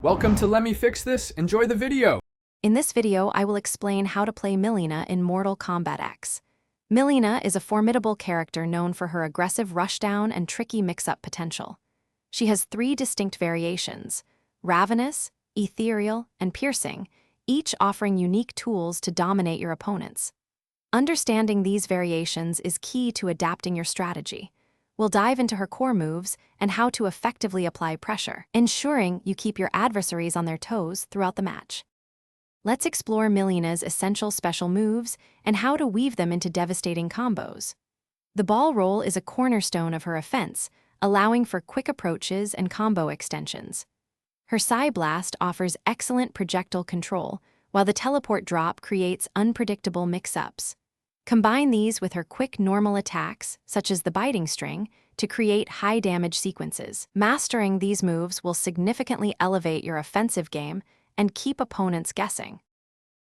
Welcome to Let Me Fix This. Enjoy the video. In this video, I will explain how to play Mileena in Mortal Kombat X. Mileena is a formidable character known for her aggressive rushdown and tricky mix-up potential. She has 3 distinct variations: Ravenous, Ethereal, and Piercing, each offering unique tools to dominate your opponents. Understanding these variations is key to adapting your strategy. We'll dive into her core moves and how to effectively apply pressure, ensuring you keep your adversaries on their toes throughout the match. Let's explore Mileena's essential special moves and how to weave them into devastating combos. The ball roll is a cornerstone of her offense, allowing for quick approaches and combo extensions. Her Psy Blast offers excellent projectile control, while the teleport drop creates unpredictable mix-ups. Combine these with her quick normal attacks, such as the biting string, to create high-damage sequences. Mastering these moves will significantly elevate your offensive game and keep opponents guessing.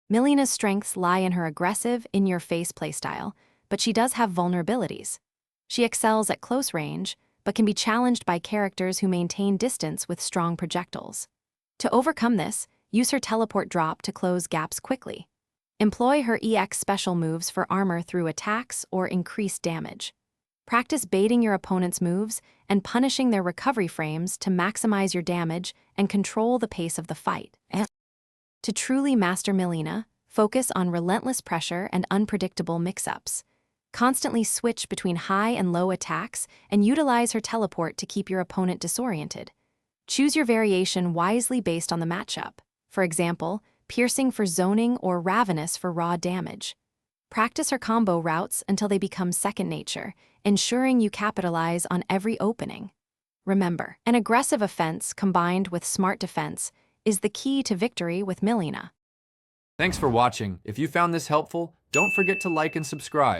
Mileena's strengths lie in her aggressive, in-your-face playstyle, but she does have vulnerabilities. She excels at close range, but can be challenged by characters who maintain distance with strong projectiles. To overcome this, use her teleport drop to close gaps quickly. Employ her EX special moves for armor through attacks or increased damage. Practice baiting your opponent's moves and punishing their recovery frames to maximize your damage and control the pace of the fight. To truly master Mileena, focus on relentless pressure and unpredictable mix-ups. Constantly switch between high and low attacks and utilize her teleport to keep your opponent disoriented. Choose your variation wisely based on the matchup. For example, Piercing for zoning or Ravenous for raw damage. Practice her combo routes until they become second nature, ensuring you capitalize on every opening. Remember, an aggressive offense combined with smart defense is the key to victory with Mileena. Thanks for watching. If you found this helpful, don't forget to like and subscribe.